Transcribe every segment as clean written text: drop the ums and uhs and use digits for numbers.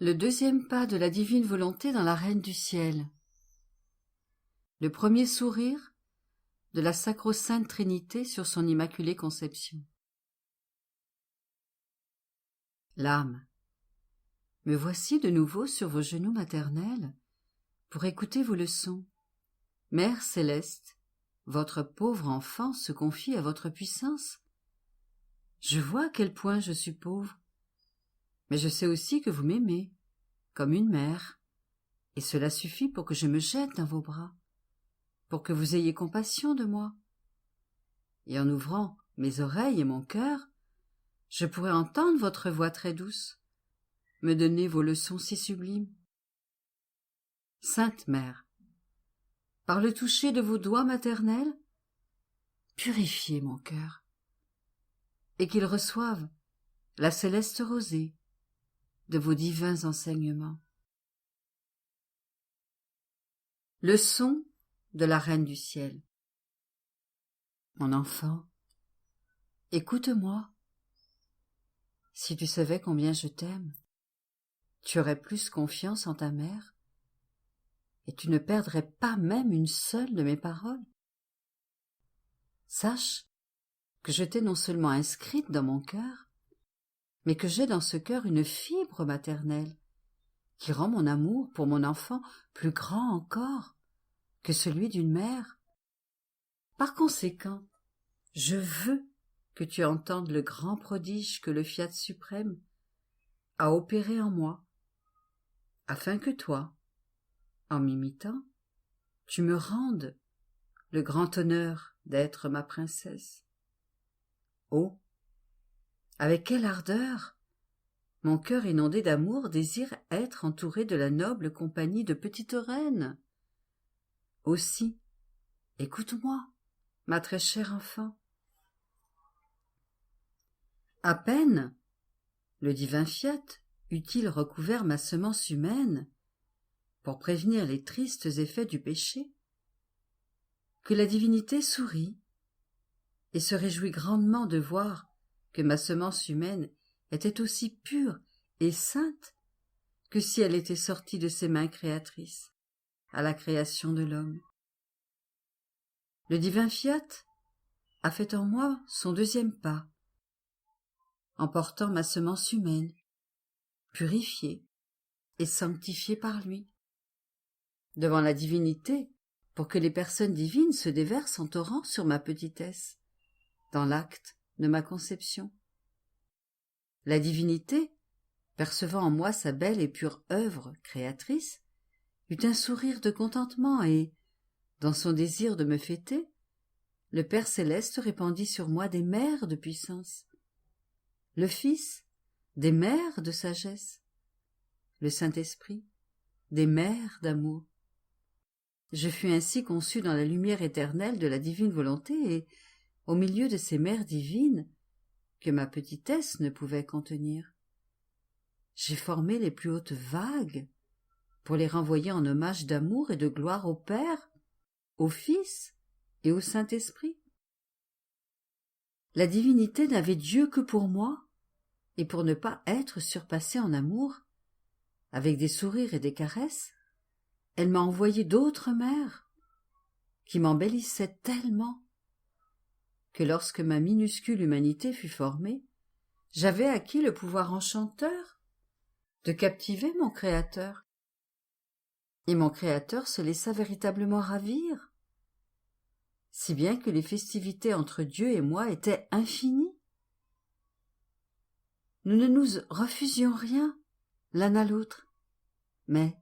Le deuxième pas de la divine volonté dans la Reine du Ciel. Le premier sourire de la Sacro-Sainte Trinité sur son Immaculée Conception. L'âme, me voici de nouveau sur vos genoux maternels pour écouter vos leçons. Mère céleste, votre pauvre enfant se confie à votre puissance. Je vois à quel point je suis pauvre, mais je sais aussi que vous m'aimez, comme une mère, et cela suffit pour que je me jette dans vos bras, pour que vous ayez compassion de moi. Et en ouvrant mes oreilles et mon cœur, je pourrais entendre votre voix très douce, me donner vos leçons si sublimes. Sainte Mère, par le toucher de vos doigts maternels, purifiez mon cœur, et qu'il reçoive la céleste rosée de vos divins enseignements. Leçon de la Reine du Ciel. Mon enfant, écoute-moi. Si tu savais combien je t'aime, tu aurais plus confiance en ta mère, et tu ne perdrais pas même une seule de mes paroles. Sache que je t'ai non seulement inscrite dans mon cœur, mais que j'ai dans ce cœur une fibre maternelle qui rend mon amour pour mon enfant plus grand encore que celui d'une mère. Par conséquent, je veux que tu entendes le grand prodige que le Fiat suprême a opéré en moi, afin que toi, en m'imitant, tu me rendes le grand honneur d'être ma princesse. Oh, avec quelle ardeur mon cœur inondé d'amour désire être entouré de la noble compagnie de petites reines. Aussi, écoute-moi, ma très chère enfant. À peine le divin Fiat eut-il recouvert ma semence humaine pour prévenir les tristes effets du péché, que la divinité sourit et se réjouit grandement de voir que ma semence humaine était aussi pure et sainte que si elle était sortie de ses mains créatrices à la création de l'homme. Le divin Fiat a fait en moi son deuxième pas, en portant ma semence humaine, purifiée et sanctifiée par lui, devant la divinité, pour que les personnes divines se déversent en torrent sur ma petitesse, dans l'acte de ma conception. La divinité, percevant en moi sa belle et pure œuvre créatrice, eut un sourire de contentement et, dans son désir de me fêter, le Père céleste répandit sur moi des mers de puissance, le Fils des mers de sagesse, le Saint-Esprit des mers d'amour. Je fus ainsi conçu dans la lumière éternelle de la divine volonté et, au milieu de ces mers divines que ma petitesse ne pouvait contenir, j'ai formé les plus hautes vagues pour les renvoyer en hommage d'amour et de gloire au Père, au Fils et au Saint-Esprit. La divinité n'avait Dieu que pour moi, et pour ne pas être surpassée en amour, avec des sourires et des caresses, elle m'a envoyé d'autres mères, qui m'embellissaient tellement, que lorsque ma minuscule humanité fut formée, j'avais acquis le pouvoir enchanteur de captiver mon Créateur. Et mon Créateur se laissa véritablement ravir, si bien que les festivités entre Dieu et moi étaient infinies. Nous ne nous refusions rien l'un à l'autre, mais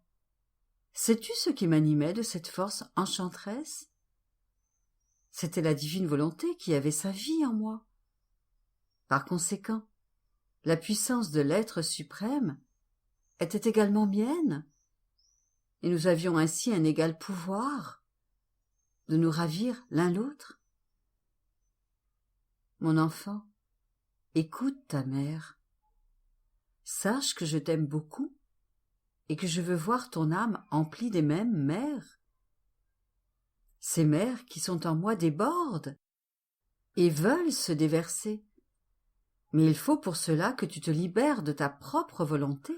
sais-tu ce qui m'animait de cette force enchanteresse? C'était la divine volonté qui avait sa vie en moi. Par conséquent, la puissance de l'être suprême était également mienne, et nous avions ainsi un égal pouvoir de nous ravir l'un l'autre. Mon enfant, écoute ta mère. Sache que je t'aime beaucoup et que je veux voir ton âme emplie des mêmes mers. Ces mers qui sont en moi débordent et veulent se déverser. Mais il faut pour cela que tu te libères de ta propre volonté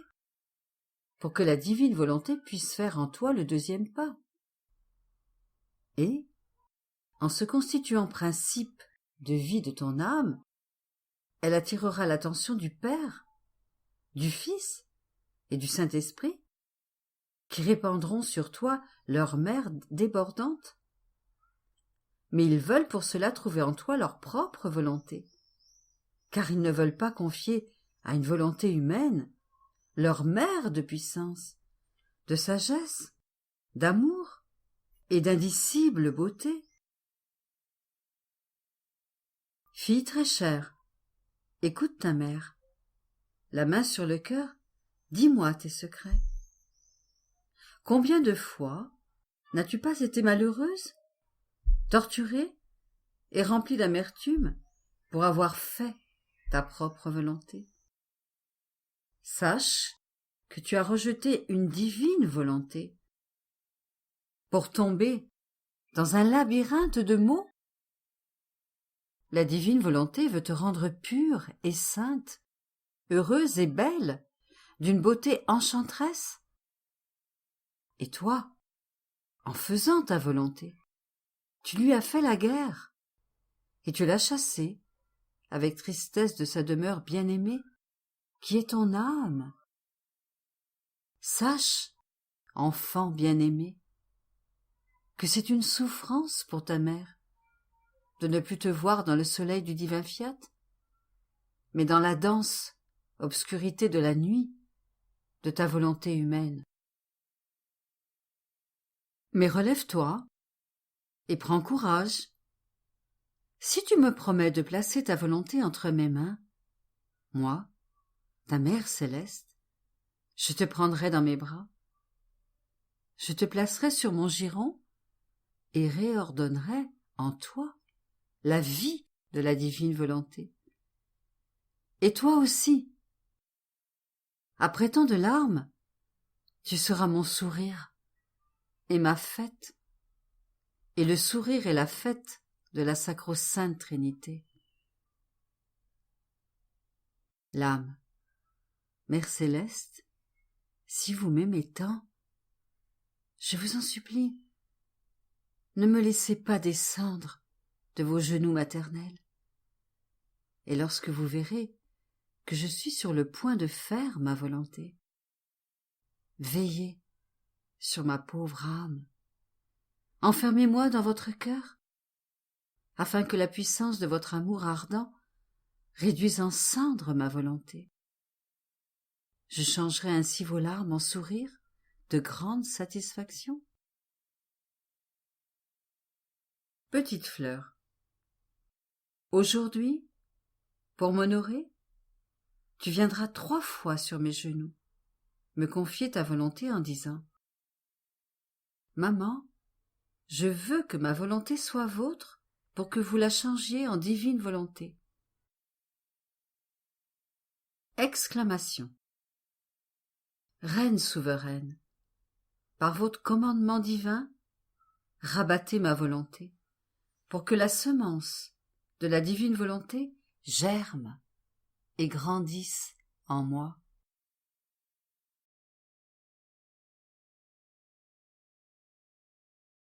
pour que la divine volonté puisse faire en toi le deuxième pas. Et, en se constituant principe de vie de ton âme, elle attirera l'attention du Père, du Fils et du Saint-Esprit, qui répandront sur toi leur mer débordante. Mais ils veulent pour cela trouver en toi leur propre volonté, car ils ne veulent pas confier à une volonté humaine leur mer de puissance, de sagesse, d'amour et d'indicible beauté. Fille très chère, écoute ta mère. La main sur le cœur, dis-moi tes secrets. Combien de fois n'as-tu pas été malheureuse, torturée et remplie d'amertume pour avoir fait ta propre volonté? Sache que tu as rejeté une divine volonté pour tomber dans un labyrinthe de maux. La divine volonté veut te rendre pure et sainte, heureuse et belle, d'une beauté enchanteresse. Et toi, en faisant ta volonté, tu lui as fait la guerre, et tu l'as chassée, avec tristesse de sa demeure bien-aimée, qui est ton âme. Sache, enfant bien-aimé, que c'est une souffrance pour ta mère de ne plus te voir dans le soleil du divin fiat, mais dans la dense obscurité de la nuit de ta volonté humaine. Mais relève-toi et prends courage. Si tu me promets de placer ta volonté entre mes mains, moi, ta mère céleste, je te prendrai dans mes bras, je te placerai sur mon giron et réordonnerai en toi la vie de la divine volonté. Et toi aussi, après tant de larmes, tu seras mon sourire et ma fête, et le sourire et la fête de la sacro-sainte Trinité. L'âme, Mère céleste, si vous m'aimez tant, je vous en supplie, ne me laissez pas descendre de vos genoux maternels. Et lorsque vous verrez que je suis sur le point de faire ma volonté, veillez sur ma pauvre âme. Enfermez-moi dans votre cœur, afin que la puissance de votre amour ardent réduise en cendres ma volonté. Je changerai ainsi vos larmes en sourires de grande satisfaction. Petite fleur, aujourd'hui, pour m'honorer, tu viendras 3 fois sur mes genoux, me confier ta volonté en disant « Maman, je veux que ma volonté soit vôtre pour que vous la changiez en divine volonté. » Exclamation. Reine souveraine, par votre commandement divin, rabattez ma volonté, pour que la semence de la divine volonté germe et grandisse en moi.